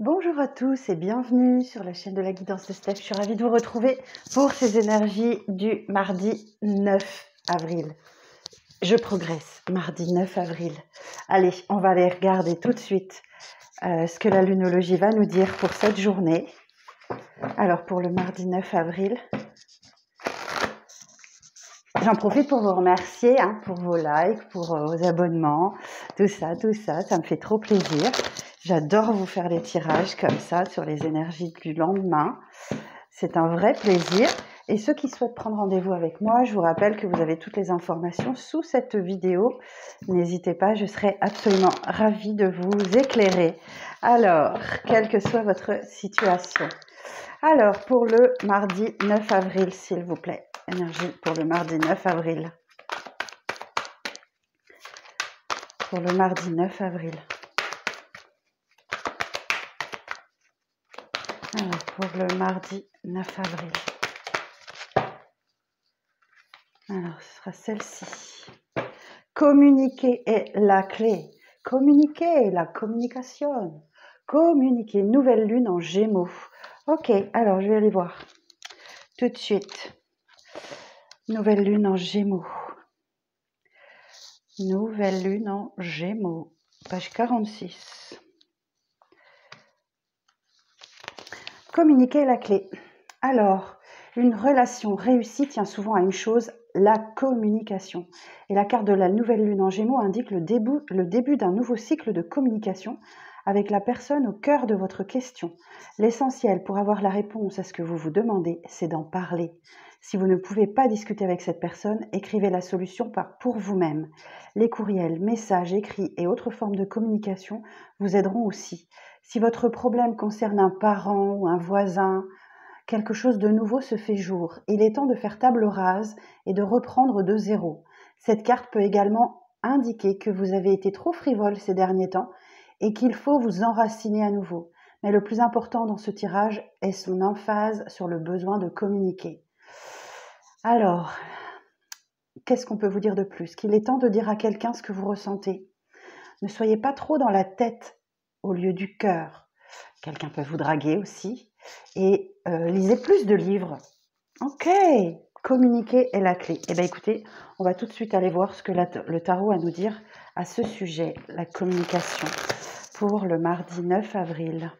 Bonjour à tous et bienvenue sur la chaîne de la guidance de Steph. Je suis ravie de vous retrouver pour ces énergies du mardi 9 avril. Je progresse, mardi 9 avril. Allez, on va aller regarder tout de suite ce que la lunologie va nous dire pour cette journée. Alors pour le mardi 9 avril, j'en profite pour vous remercier pour vos likes, pour vos abonnements, tout ça, ça me fait trop plaisir. J'adore vous faire des tirages comme ça sur les énergies du lendemain. C'est un vrai plaisir. Et ceux qui souhaitent prendre rendez-vous avec moi, je vous rappelle que vous avez toutes les informations sous cette vidéo. N'hésitez pas, je serai absolument ravie de vous éclairer. Alors, quelle que soit votre situation. Alors, pour le mardi 9 avril, s'il vous plaît. Énergie pour le mardi 9 avril. Pour le mardi 9 avril. Alors, pour le mardi 9 avril. Alors, ce sera celle-ci. Communiquer est la clé. Communiquer, la communication. Communiquer, nouvelle lune en Gémeaux. Ok, alors je vais aller voir. Tout de suite. Nouvelle lune en Gémeaux. Nouvelle lune en Gémeaux. Page 46. Communiquer est la clé. Alors, une relation réussie tient souvent à une chose, la communication. Et la carte de la nouvelle lune en Gémeaux indique le début d'un nouveau cycle de communication avec la personne au cœur de votre question. L'essentiel pour avoir la réponse à ce que vous vous demandez, c'est d'en parler. Si vous ne pouvez pas discuter avec cette personne, écrivez la solution pour vous-même. Les courriels, messages, écrits et autres formes de communication vous aideront aussi. Si votre problème concerne un parent ou un voisin, quelque chose de nouveau se fait jour. Il est temps de faire table rase et de reprendre de zéro. Cette carte peut également indiquer que vous avez été trop frivole ces derniers temps et qu'il faut vous enraciner à nouveau. Mais le plus important dans ce tirage est son emphase sur le besoin de communiquer. Alors, qu'est-ce qu'on peut vous dire de plus? Qu'il est temps de dire à quelqu'un ce que vous ressentez. Ne soyez pas trop dans la tête au lieu du cœur. Quelqu'un peut vous draguer aussi. Et lisez plus de livres. Ok, communiquer est la clé. Eh bien écoutez, on va tout de suite aller voir ce que le tarot a à nous dire à ce sujet, la communication, pour le mardi 9 avril.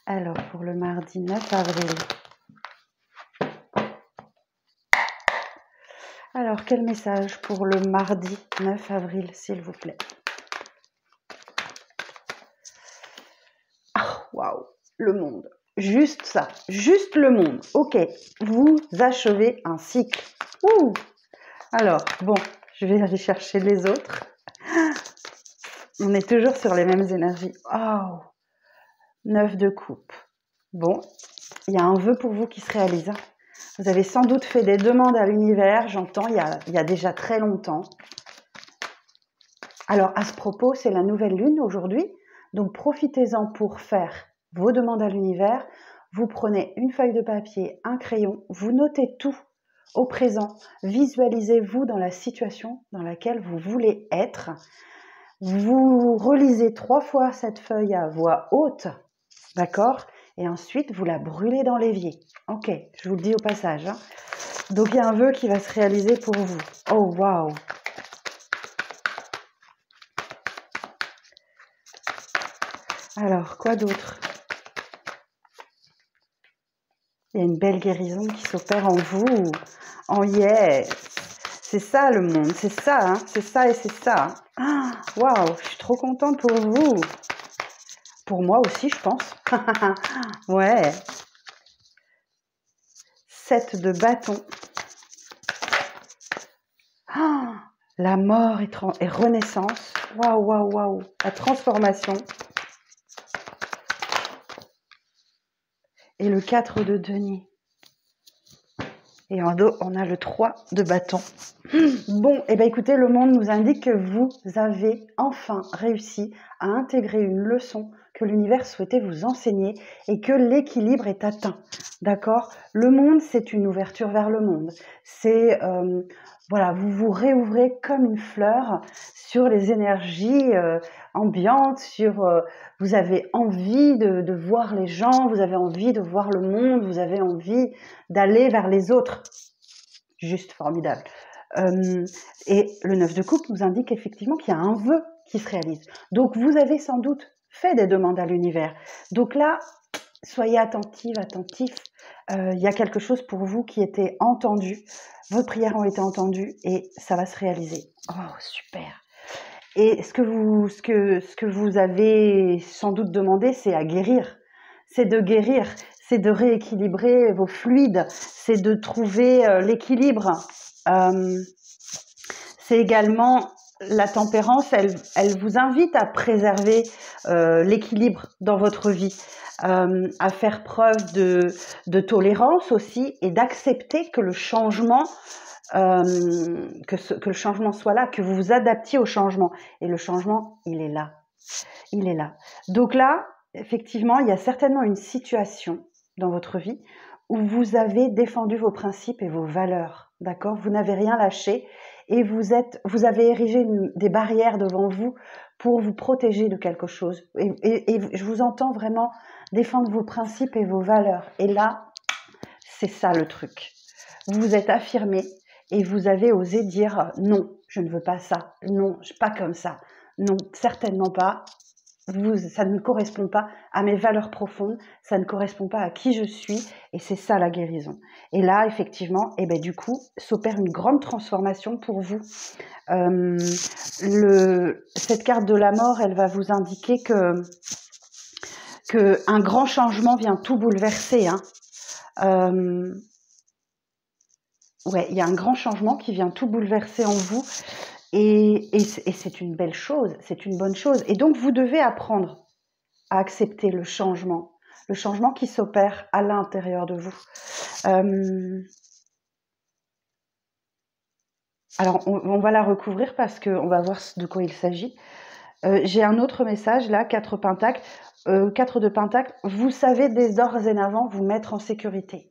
Alors, pour le mardi 9 avril. Alors, quel message pour le mardi 9 avril, s'il vous plaît? Waouh, le monde. Juste ça, juste le monde. Ok, vous achevez un cycle. Ouh. Alors, bon, je vais aller chercher les autres. On est toujours sur les mêmes énergies. Oh, 9 de coupe. Bon, il y a un vœu pour vous qui se réalise. Vous avez sans doute fait des demandes à l'univers, j'entends, il y a déjà très longtemps. Alors, à ce propos, c'est la nouvelle lune aujourd'hui. Donc, profitez-en pour faire vos demandes à l'univers. Vous prenez une feuille de papier, un crayon, vous notez tout au présent. Visualisez-vous dans la situation dans laquelle vous voulez être. Vous relisez 3 fois cette feuille à voix haute, d'accord? Et ensuite, vous la brûlez dans l'évier. Ok, je vous le dis au passage. Donc, il y a un vœu qui va se réaliser pour vous. Oh, waouh! Alors, quoi d'autre? Il y a une belle guérison qui s'opère en vous. Oh yes! C'est ça le monde, c'est ça, c'est ça et c'est ça. Waouh, je suis trop contente pour vous. Pour moi aussi, je pense. Ouais. 7 de bâton. La mort et renaissance. Waouh, waouh, waouh. La transformation. Et le 4 de denier. Et en dos, on a le 3 de bâton. Bon, et bien écoutez, le monde nous indique que vous avez enfin réussi à intégrer une leçon que l'univers souhaitait vous enseigner et que l'équilibre est atteint. D'accord? Le monde, c'est une ouverture vers le monde. C'est, voilà, vous vous réouvrez comme une fleur sur les énergies ambiantes, vous avez envie de voir les gens, vous avez envie de voir le monde, vous avez envie d'aller vers les autres. Juste formidable. Et le 9 de coupe nous indique effectivement qu'il y a un vœu qui se réalise. Donc vous avez sans doute fait des demandes à l'univers. Donc là, soyez attentifs. Il y a quelque chose pour vous qui était entendu. Vos prières ont été entendues et ça va se réaliser. Oh, super. Et ce que vous avez sans doute demandé, c'est à guérir. C'est de guérir, c'est de rééquilibrer vos fluides, c'est de trouver l'équilibre. C'est également la tempérance, elle vous invite à préserver l'équilibre dans votre vie, à faire preuve de tolérance aussi et d'accepter que le changement que le changement soit là, que vous vous adaptiez au changement. Et le changement, il est là. Il est là. Donc là, effectivement, il y a certainement une situation dans votre vie où vous avez défendu vos principes et vos valeurs. D'accord? Vous n'avez rien lâché et vous avez érigé des barrières devant vous pour vous protéger de quelque chose. Et je vous entends vraiment défendre vos principes et vos valeurs. Et là, c'est ça le truc. Vous vous êtes affirmé et vous avez osé dire non, je ne veux pas ça, non, pas comme ça, non, certainement pas, ça ne correspond pas à mes valeurs profondes, ça ne correspond pas à qui je suis et c'est ça la guérison. Et là, effectivement, du coup, s'opère une grande transformation pour vous. Cette carte de la mort, elle va vous indiquer que un grand changement vient tout bouleverser, hein. Ouais, il y a un grand changement qui vient tout bouleverser en vous et c'est une belle chose, c'est une bonne chose. Et donc, vous devez apprendre à accepter le changement qui s'opère à l'intérieur de vous. Alors, on va la recouvrir parce qu'on va voir de quoi il s'agit. J'ai un autre message là, 4 pentacles. 4 de pentacles, vous savez dès dorénavant vous mettre en sécurité.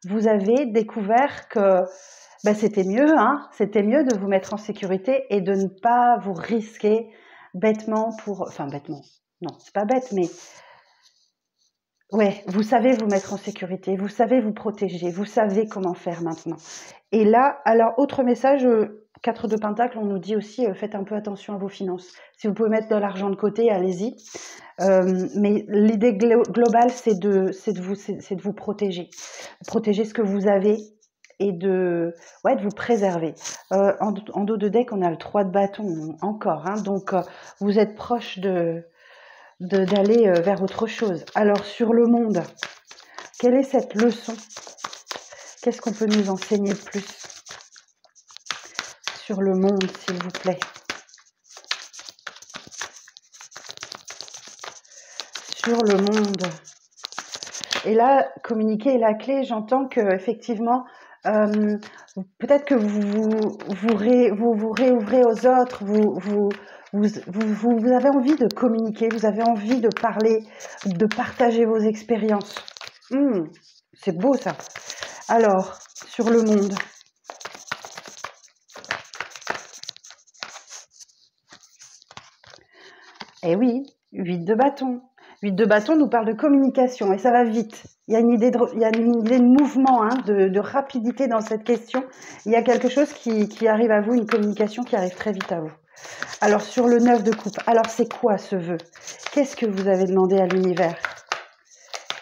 Vous avez découvert que c'était mieux, hein, c'était mieux de vous mettre en sécurité et de ne pas vous risquer bêtement bêtement, non, c'est pas bête, mais ouais, vous savez vous mettre en sécurité, vous savez vous protéger, vous savez comment faire maintenant. Et là, alors, autre message, 4 de pentacles, on nous dit aussi, faites un peu attention à vos finances. Si vous pouvez mettre de l'argent de côté, allez-y. Mais l'idée globale, c'est de vous protéger. Protéger ce que vous avez et de vous préserver. En dos de deck, on a le 3 de bâton encore. Hein, donc, vous êtes proche d'aller vers autre chose. Alors, sur le monde, quelle est cette leçon? Qu'est-ce qu'on peut nous enseigner de plus sur le monde, s'il vous plaît? Sur le monde. Et là, communiquer est la clé. J'entends que effectivement, peut-être que vous réouvrez aux autres, vous avez envie de communiquer, vous avez envie de parler, de partager vos expériences. C'est beau ça. Alors, sur le monde. Eh oui, 8 de bâton. 8 de bâton nous parle de communication et ça va vite. Il y a une idée de mouvement, hein, de rapidité dans cette question. Il y a quelque chose qui arrive à vous, une communication qui arrive très vite à vous. Alors, sur le 9 de coupe, alors c'est quoi ce vœu? Qu'est-ce que vous avez demandé à l'univers?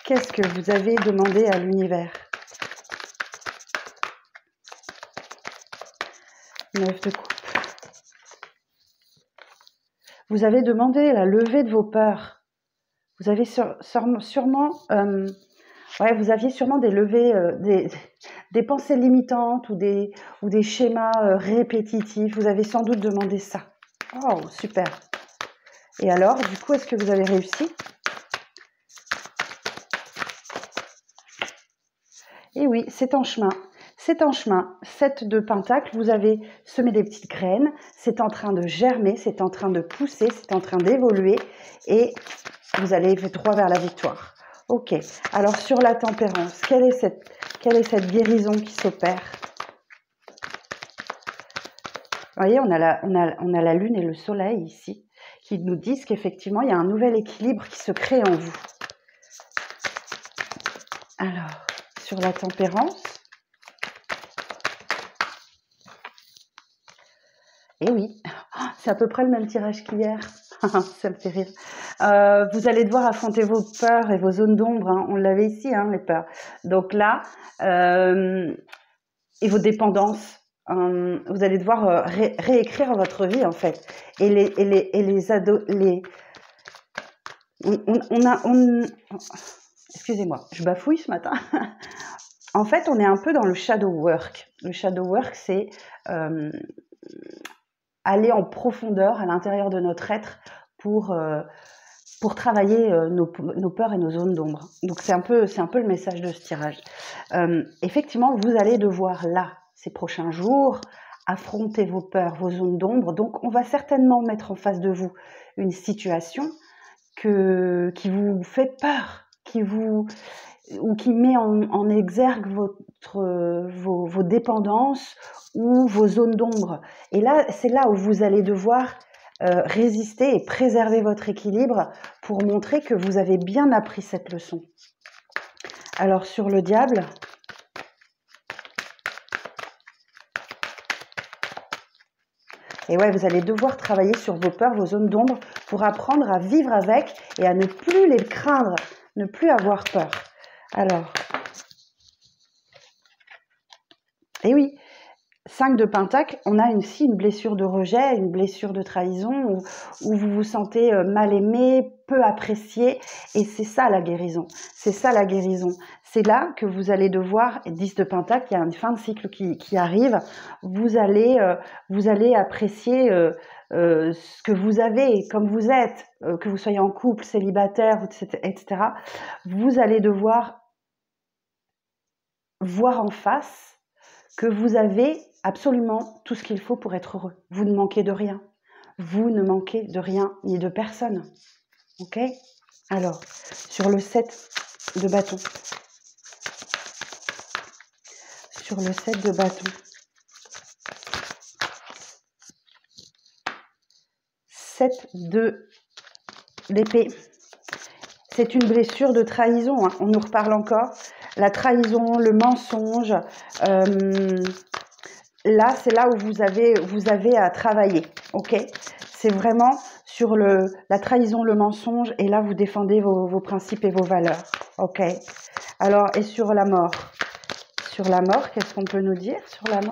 Qu'est-ce que vous avez demandé à l'univers? 9 de coupe. Vous avez demandé la levée de vos peurs. Vous avez sûrement... vous aviez sûrement des pensées limitantes ou des schémas répétitifs. Vous avez sans doute demandé ça. Oh, super. Et alors, du coup, est-ce que vous avez réussi? Et oui, c'est en chemin. c'est en chemin. 7 de Pentacle, vous avez semé des petites graines, c'est en train de germer, c'est en train de pousser, c'est en train d'évoluer et vous allez droit vers la victoire. Ok, alors sur la tempérance, quelle est cette guérison qui s'opère? Vous voyez, on a la lune et le soleil ici qui nous disent qu'effectivement, il y a un nouvel équilibre qui se crée en vous. Alors, sur la tempérance, eh oui, c'est à peu près le même tirage qu'hier. Ça me fait rire. Vous allez devoir affronter vos peurs et vos zones d'ombre. Hein. On l'avait ici, hein, les peurs. Donc là, et vos dépendances. Vous allez devoir réécrire votre vie en fait. Et les ados, excusez-moi, je bafouille ce matin. En fait, on est un peu dans le shadow work. Le shadow work, c'est aller en profondeur à l'intérieur de notre être pour travailler nos peurs et nos zones d'ombre. Donc c'est un peu le message de ce tirage. Effectivement, vous allez devoir là, ces prochains jours, affronter vos peurs, vos zones d'ombre. Donc on va certainement mettre en face de vous une situation qui vous fait peur, ou qui met en exergue vos dépendances ou vos zones d'ombre. Et là, c'est là où vous allez devoir résister et préserver votre équilibre pour montrer que vous avez bien appris cette leçon. Alors, sur le diable, et ouais, vous allez devoir travailler sur vos peurs, vos zones d'ombre pour apprendre à vivre avec et à ne plus les craindre, ne plus avoir peur. Alors, et oui, 5 de Pentacle, on a aussi une blessure de rejet, une blessure de trahison, où vous vous sentez mal aimé, peu apprécié, et c'est ça la guérison. C'est ça la guérison. C'est là que vous allez devoir, 10 de Pentacle, il y a une fin de cycle qui arrive, vous allez apprécier ce que vous avez, comme vous êtes, que vous soyez en couple, célibataire, etc. Vous allez devoir voir en face que vous avez absolument tout ce qu'il faut pour être heureux. Vous ne manquez de rien. Vous ne manquez de rien ni de personne. Ok? Alors, sur le 7 de bâton. Sur le 7 de bâton. 7 d'épée. C'est une blessure de trahison. Hein. On nous reparle encore. La trahison, le mensonge. Là, c'est là où vous avez à travailler. Ok? C'est vraiment sur la trahison, le mensonge. Et là, vous défendez vos principes et vos valeurs. Ok? Alors, et sur la mort? Sur la mort, qu'est-ce qu'on peut nous dire sur la mort?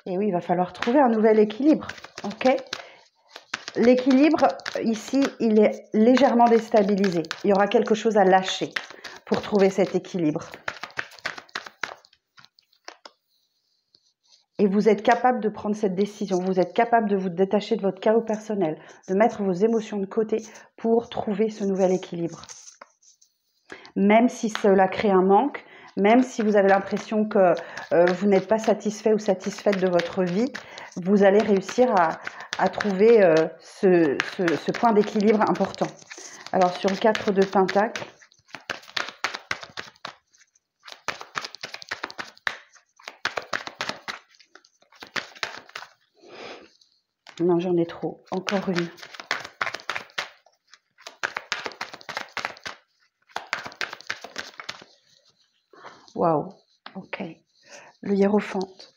Et oui, il va falloir trouver un nouvel équilibre. Ok? L'équilibre, ici, il est légèrement déstabilisé. Il y aura quelque chose à lâcher pour trouver cet équilibre. Et vous êtes capable de prendre cette décision. Vous êtes capable de vous détacher de votre chaos personnel, de mettre vos émotions de côté pour trouver ce nouvel équilibre. Même si cela crée un manque, même si vous avez l'impression que vous n'êtes pas satisfait ou satisfaite de votre vie, vous allez réussir à trouver ce point d'équilibre important. Alors, sur le 4 de Pentacle, non, j'en ai trop. Encore une. Waouh, ok. Le hiérophante.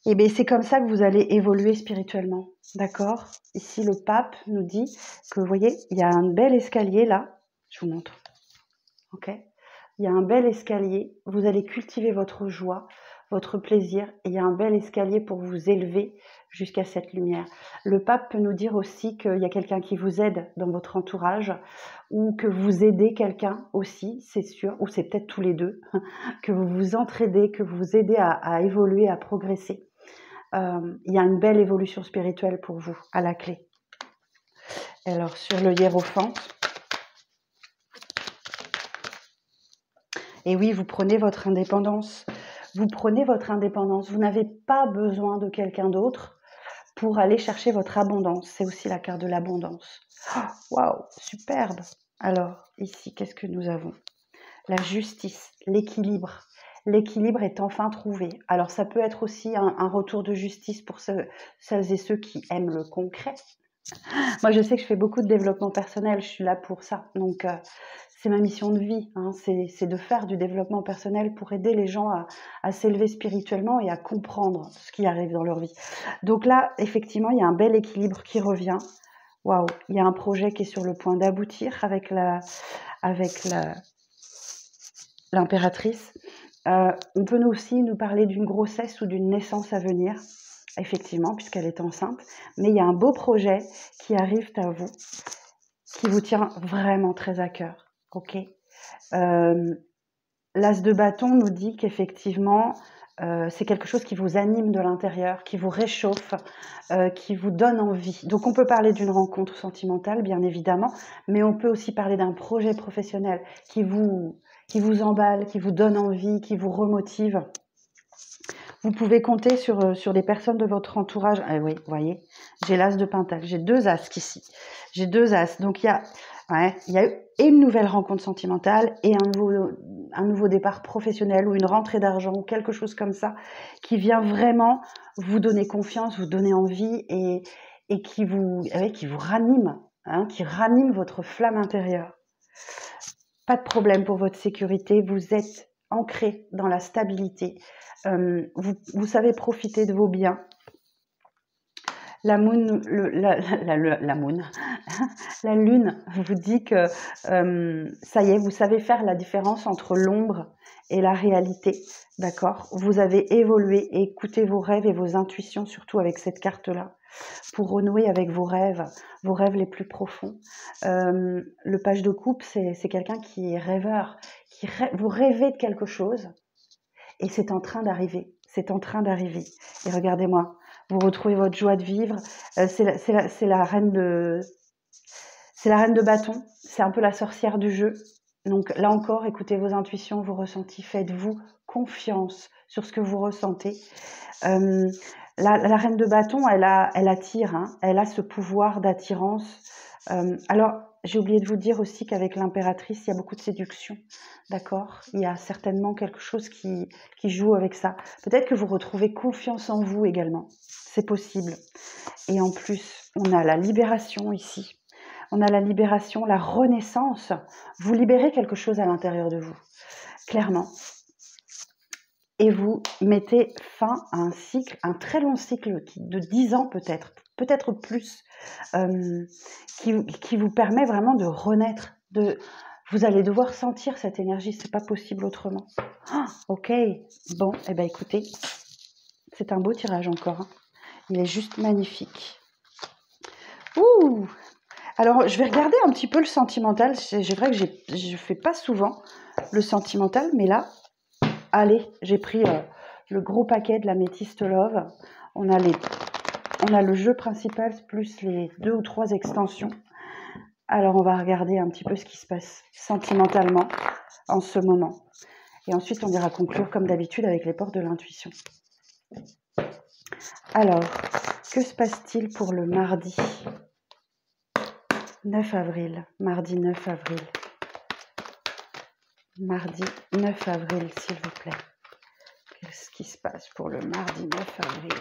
Et bien, c'est comme ça que vous allez évoluer spirituellement, d'accord? Ici, le pape nous dit que, vous voyez, il y a un bel escalier là. Je vous montre, ok? Il y a un bel escalier. Vous allez cultiver votre joie, votre plaisir. Et il y a un bel escalier pour vous élever jusqu'à cette lumière. Le pape peut nous dire aussi qu'il y a quelqu'un qui vous aide dans votre entourage ou que vous aidez quelqu'un aussi, c'est sûr, ou c'est peut-être tous les deux, que vous vous entraidez, que vous aidez à évoluer, à progresser. Il y a une belle évolution spirituelle pour vous à la clé. Alors, sur le hiérophant, et oui, vous prenez votre indépendance. Vous prenez votre indépendance. Vous n'avez pas besoin de quelqu'un d'autre pour aller chercher votre abondance. C'est aussi la carte de l'abondance. Waouh, superbe. Alors, ici, qu'est-ce que nous avons? La justice, l'équilibre. L'équilibre est enfin trouvé. Alors, ça peut être aussi un retour de justice pour celles et ceux qui aiment le concret. Moi, je sais que je fais beaucoup de développement personnel. Je suis là pour ça. Donc, c'est ma mission de vie. Hein. C'est de faire du développement personnel pour aider les gens à s'élever spirituellement et à comprendre ce qui arrive dans leur vie. Donc là, effectivement, il y a un bel équilibre qui revient. Waouh, il y a un projet qui est sur le point d'aboutir avec l'impératrice. On peut aussi nous parler d'une grossesse ou d'une naissance à venir, effectivement, puisqu'elle est enceinte. Mais il y a un beau projet qui arrive à vous, qui vous tient vraiment très à cœur. Ok. L'as de bâton nous dit qu'effectivement, c'est quelque chose qui vous anime de l'intérieur, qui vous réchauffe, qui vous donne envie. Donc on peut parler d'une rencontre sentimentale, bien évidemment, mais on peut aussi parler d'un projet professionnel qui vous emballe, qui vous donne envie, qui vous remotive. Vous pouvez compter sur des personnes de votre entourage. Ah oui, vous voyez, j'ai l'as de pentacle, j'ai 2 as ici. J'ai 2 as. Donc il y a eu une nouvelle rencontre sentimentale et un nouveau départ professionnel ou une rentrée d'argent ou quelque chose comme ça qui vient vraiment vous donner confiance, vous donner envie et qui vous ranime, hein, qui ranime votre flamme intérieure. Pas de problème pour votre sécurité, vous êtes ancré dans la stabilité. Vous savez profiter de vos biens. La moon, la moon, la lune vous dit que ça y est, vous savez faire la différence entre l'ombre et la réalité, d'accord? Vous avez évolué et écoutez vos rêves et vos intuitions, surtout avec cette carte-là, pour renouer avec vos rêves les plus profonds. Le page de coupe, c'est quelqu'un qui est rêveur, vous rêvez de quelque chose et c'est en train d'arriver. C'est en train d'arriver. Et regardez-moi, vous retrouvez votre joie de vivre. C'est la reine de bâton. C'est un peu la sorcière du jeu. Donc là encore, écoutez vos intuitions, vos ressentis. Faites-vous confiance sur ce que vous ressentez. La reine de bâton, elle attire. Hein, elle a ce pouvoir d'attirance. Alors, j'ai oublié de vous dire aussi qu'avec l'impératrice, il y a beaucoup de séduction, d'accord? Il y a certainement quelque chose qui joue avec ça. Peut-être que vous retrouvez confiance en vous également, c'est possible. Et en plus, on a la libération ici. On a la libération, la renaissance. Vous libérez quelque chose à l'intérieur de vous, clairement. Et vous mettez fin à un cycle, un très long cycle de 10 ans peut-être plus, qui vous permet vraiment de renaître. Vous allez devoir sentir cette énergie, c'est pas possible autrement. Ok, bon, eh ben écoutez, c'est un beau tirage encore. Hein. Il est juste magnifique. Ouh! Alors, je vais regarder un petit peu le sentimental. C'est vrai que je fais pas souvent le sentimental, mais là, allez, j'ai pris le gros paquet de la Métiste Love. On a le jeu principal plus les 2 ou 3 extensions. Alors, on va regarder un petit peu ce qui se passe sentimentalement en ce moment. Et ensuite, on ira conclure comme d'habitude avec les portes de l'intuition. Alors, que se passe-t-il pour le mardi 9 avril, mardi 9 avril. Mardi 9 avril, s'il vous plaît. Qu'est-ce qui se passe pour le mardi 9 avril?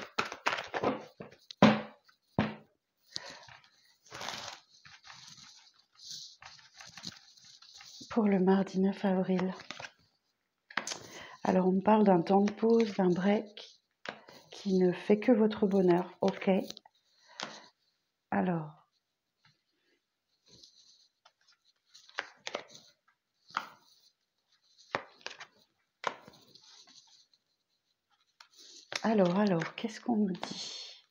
Pour le mardi 9 avril. Alors, on me parle d'un temps de pause, d'un break qui ne fait que votre bonheur. Ok. Alors. Alors, qu'est-ce qu'on nous dit?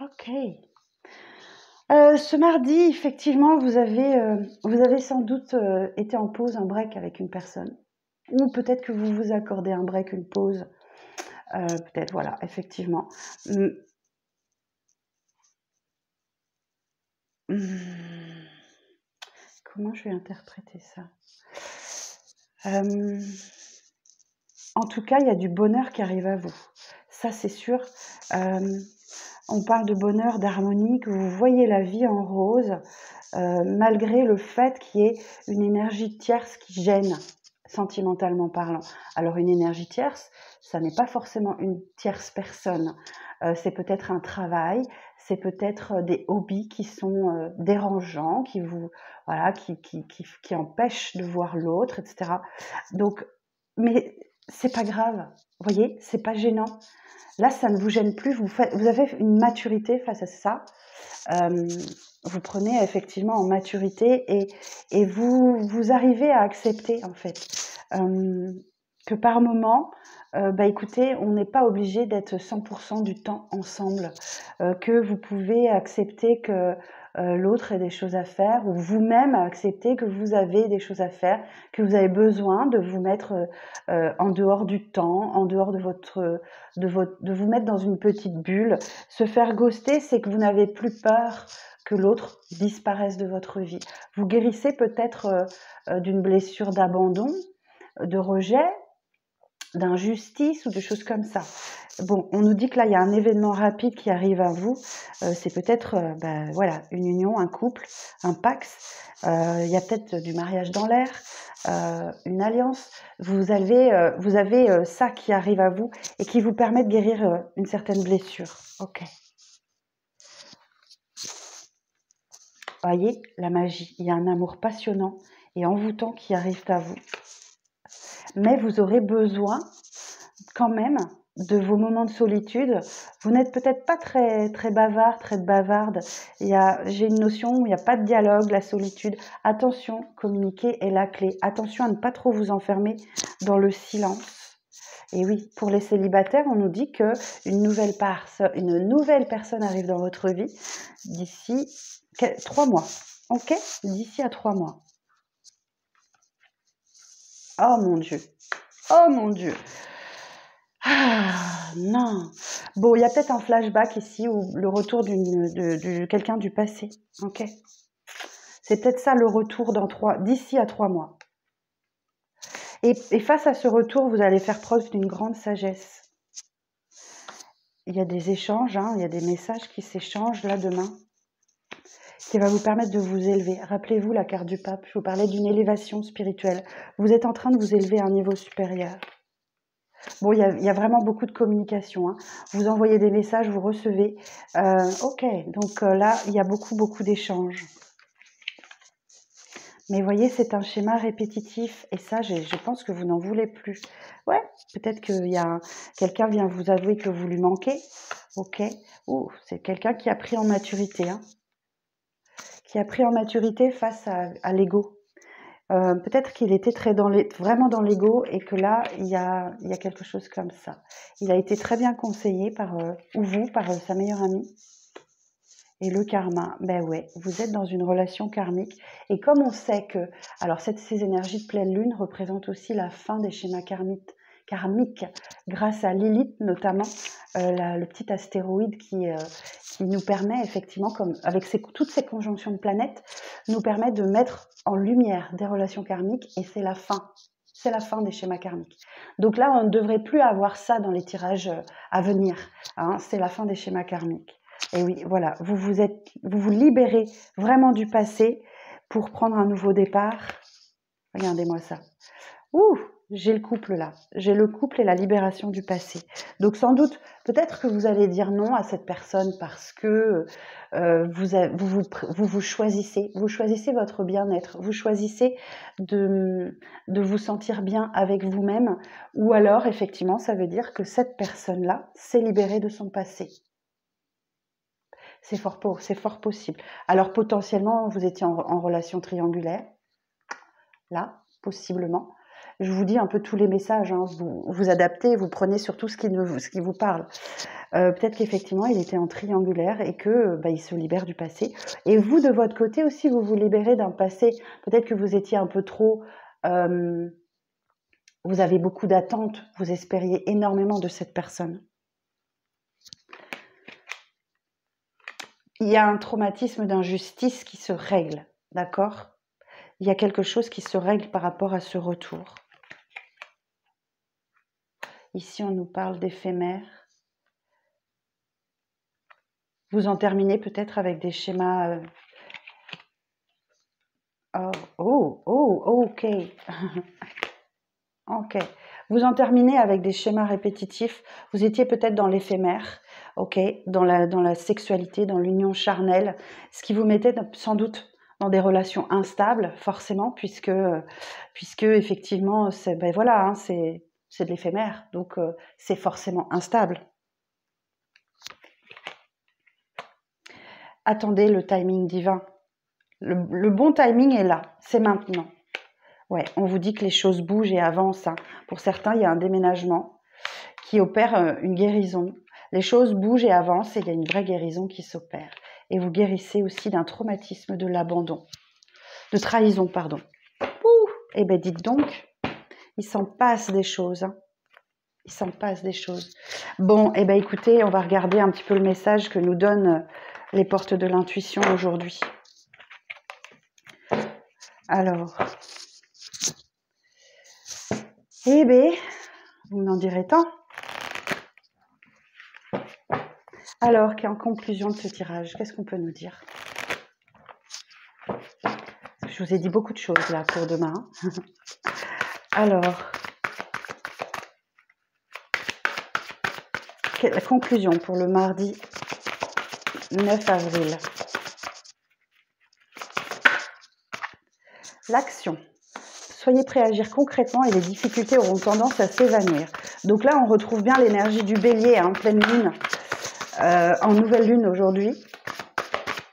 Ok. Ce mardi, effectivement, vous avez sans doute été en pause, un break avec une personne. Ou peut-être que vous vous accordez un break, une pause. Peut-être, voilà, effectivement. Comment je vais interpréter ça? En tout cas, il y a du bonheur qui arrive à vous. Ça, c'est sûr. On parle de bonheur, d'harmonie, que vous voyez la vie en rose, malgré le fait qu'il y ait une énergie tierce qui gêne, sentimentalement parlant. Alors, une énergie tierce, ça n'est pas forcément une tierce personne. C'est peut-être un travail, c'est peut-être des hobbies qui sont dérangeants, qui vous, voilà, qui empêchent de voir l'autre, etc. Donc, mais c'est pas grave, vous voyez, c'est pas gênant. Là, ça ne vous gêne plus, vous avez une maturité face à ça. Vous prenez effectivement en maturité et vous arrivez à accepter en fait que par moment, écoutez, on n'est pas obligé d'être 100% du temps ensemble, que vous pouvez accepter que l'autre ait des choses à faire ou vous-même accepter que vous avez des choses à faire, que vous avez besoin de vous mettre en dehors du temps, en dehors de vous mettre dans une petite bulle. Se faire ghoster, c'est que vous n'avez plus peur que l'autre disparaisse de votre vie. Vous guérissez peut-être d'une blessure d'abandon, de rejet, d'injustice ou de choses comme ça. Bon, on nous dit que là, il y a un événement rapide qui arrive à vous. C'est peut-être voilà, une union, un couple, un pax. Il y a peut-être du mariage dans l'air, une alliance. Vous avez ça qui arrive à vous et qui vous permet de guérir une certaine blessure. Ok. Voyez, la magie. Il y a un amour passionnant et envoûtant qui arrive à vous. Mais vous aurez besoin quand même de vos moments de solitude. Vous n'êtes peut-être pas très, très bavard, très bavarde. J'ai une notion où il n'y a pas de dialogue, la solitude. Attention, communiquer est la clé. Attention à ne pas trop vous enfermer dans le silence. Et oui, pour les célibataires, on nous dit qu'une nouvelle personne arrive dans votre vie d'ici 3 mois. Ok? D'ici à 3 mois. Oh mon Dieu. Oh mon Dieu. Ah non. Bon, il y a peut-être un flashback ici ou le retour de quelqu'un du passé. Ok. C'est peut-être ça le retour d'ici à 3 mois. Et face à ce retour, vous allez faire preuve d'une grande sagesse. Il y a des échanges, il y a des messages qui s'échangent là demain, qui va vous permettre de vous élever. Rappelez-vous la carte du pape, je vous parlais d'une élévation spirituelle. Vous êtes en train de vous élever à un niveau supérieur. Bon, il y a vraiment beaucoup de communication. Vous envoyez des messages, vous recevez. Ok, donc là, il y a beaucoup d'échanges. Mais vous voyez, c'est un schéma répétitif. Et ça, je pense que vous n'en voulez plus. Ouais, peut-être que quelqu'un vient vous avouer que vous lui manquez. Ok. C'est quelqu'un qui a pris en maturité. Qui a pris en maturité face à l'ego. Peut-être qu'il était vraiment dans l'ego et que là, il y a quelque chose comme ça. Il a été très bien conseillé par sa meilleure amie. Et le karma, ben ouais, vous êtes dans une relation karmique. Et comme on sait que, alors ces énergies de pleine lune représentent aussi la fin des schémas karmiques, grâce à Lilith notamment, le petit astéroïde qui nous permet effectivement, comme avec toutes ces conjonctions de planètes, nous permet de mettre en lumière des relations karmiques et c'est la fin. C'est la fin des schémas karmiques. Donc là, on ne devrait plus avoir ça dans les tirages à venir. C'est la fin des schémas karmiques. Et oui, voilà, vous vous libérez vraiment du passé pour prendre un nouveau départ. Regardez-moi ça. J'ai le couple là. J'ai le couple et la libération du passé. Donc sans doute, peut-être que vous allez dire non à cette personne parce que vous choisissez. Vous choisissez votre bien-être. Vous choisissez de vous sentir bien avec vous-même. Ou alors, effectivement, ça veut dire que cette personne-là s'est libérée de son passé. C'est fort possible. Alors potentiellement, vous étiez en relation triangulaire. Là, possiblement. Je vous dis un peu tous les messages. Vous adaptez, vous prenez surtout ce qui vous parle. Peut-être qu'effectivement, il était en triangulaire et que il se libère du passé. Et vous, de votre côté aussi, vous vous libérez d'un passé. Peut-être que vous étiez un peu trop Vous avez beaucoup d'attentes, vous espériez énormément de cette personne. Il y a un traumatisme d'injustice qui se règle, d'accord? Il y a quelque chose qui se règle par rapport à ce retour. Ici, on nous parle d'éphémère. Vous en terminez peut-être avec des schémas... ok. Ok. Vous en terminez avec des schémas répétitifs. Vous étiez peut-être dans l'éphémère, ok, dans la sexualité, dans l'union charnelle, ce qui vous mettait sans doute dans des relations instables, forcément, puisque effectivement, c'est voilà, hein, c'est de l'éphémère, donc c'est forcément instable. Attendez le timing divin. Le bon timing est là, c'est maintenant. Ouais, on vous dit que les choses bougent et avancent. Hein. Pour certains, il y a un déménagement qui opère une guérison. Les choses bougent et avancent et il y a une vraie guérison qui s'opère. Et vous guérissez aussi d'un traumatisme de l'abandon, de trahison, pardon. Ouh, eh bien, dites donc, il s'en passe des choses. Hein. Il s'en passe des choses. Bon, eh bien, écoutez, on va regarder un petit peu le message que nous donnent les portes de l'intuition aujourd'hui. Alors... Eh bien, vous m'en direz tant. Alors, en conclusion de ce tirage, qu'est-ce qu'on peut nous dire? Je vous ai dit beaucoup de choses là pour demain. Alors, la conclusion pour le mardi 9 avril. L'action. Soyez prêts à agir concrètement et les difficultés auront tendance à s'évanouir. Donc là, on retrouve bien l'énergie du bélier en pleine lune, en nouvelle lune aujourd'hui.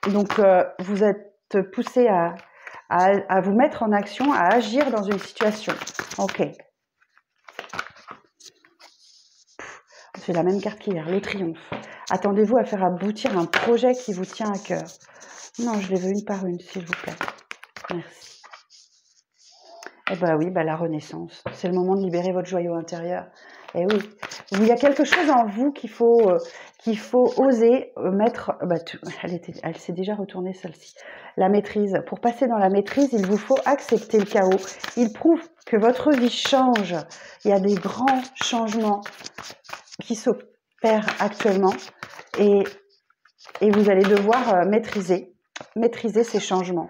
Donc, vous êtes poussé à vous mettre en action, à agir dans une situation. Ok. C'est la même carte qu'hier, le triomphe. Attendez-vous à faire aboutir un projet qui vous tient à cœur. Non, je les veux une par une, s'il vous plaît. Merci. Eh bien oui, la renaissance. C'est le moment de libérer votre joyau intérieur. Eh oui, il y a quelque chose en vous qu'il faut oser mettre... elle s'est déjà retournée celle-ci. La maîtrise. Pour passer dans la maîtrise, il vous faut accepter le chaos. Il prouve que votre vie change. Il y a des grands changements qui s'opèrent actuellement. Et vous allez devoir maîtriser ces changements.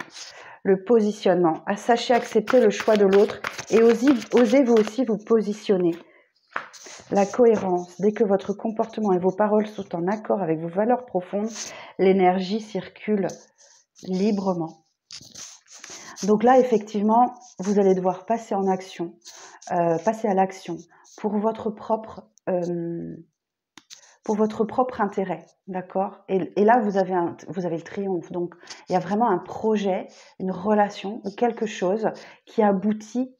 Le positionnement. Sachez accepter le choix de l'autre et osez vous aussi vous positionner. La cohérence. Dès que votre comportement et vos paroles sont en accord avec vos valeurs profondes, l'énergie circule librement. Donc là, effectivement, vous allez devoir passer en action, passer à l'action pour votre propre intérêt, d'accord? Et là, vous avez le triomphe. Donc, il y a vraiment un projet, une relation ou quelque chose qui aboutit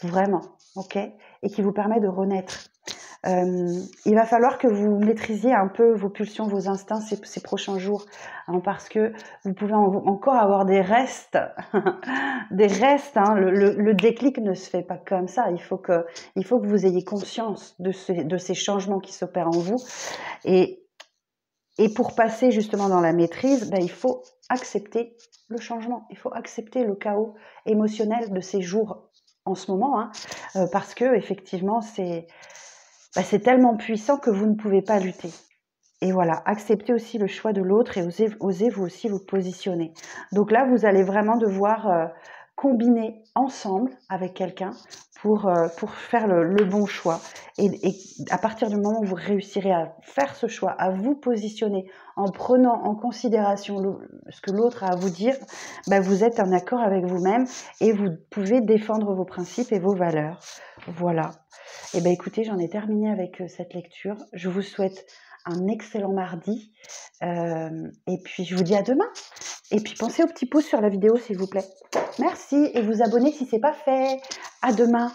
vraiment, ok? Et qui vous permet de renaître. Il va falloir que vous maîtrisiez un peu vos pulsions, vos instincts ces prochains jours, hein, parce que vous pouvez encore avoir des restes, des restes. Hein, le déclic ne se fait pas comme ça. Il faut que vous ayez conscience de ces changements qui s'opèrent en vous. Et pour passer justement dans la maîtrise, il faut accepter le changement. Il faut accepter le chaos émotionnel de ces jours en ce moment, hein, parce que effectivement, c'est tellement puissant que vous ne pouvez pas lutter. Et voilà, acceptez aussi le choix de l'autre et osez vous aussi vous positionner. Donc là, vous allez vraiment devoir combiner ensemble avec quelqu'un pour faire le bon choix. Et à partir du moment où vous réussirez à faire ce choix, à vous positionner en prenant en considération ce que l'autre a à vous dire, vous êtes en accord avec vous-même et vous pouvez défendre vos principes et vos valeurs. Voilà. Et écoutez, j'en ai terminé avec cette lecture. Je vous souhaite un excellent mardi. Et puis, je vous dis à demain. Et puis, pensez au petit pouce sur la vidéo, s'il vous plaît. Merci. Et vous abonnez si ce n'est pas fait. À demain.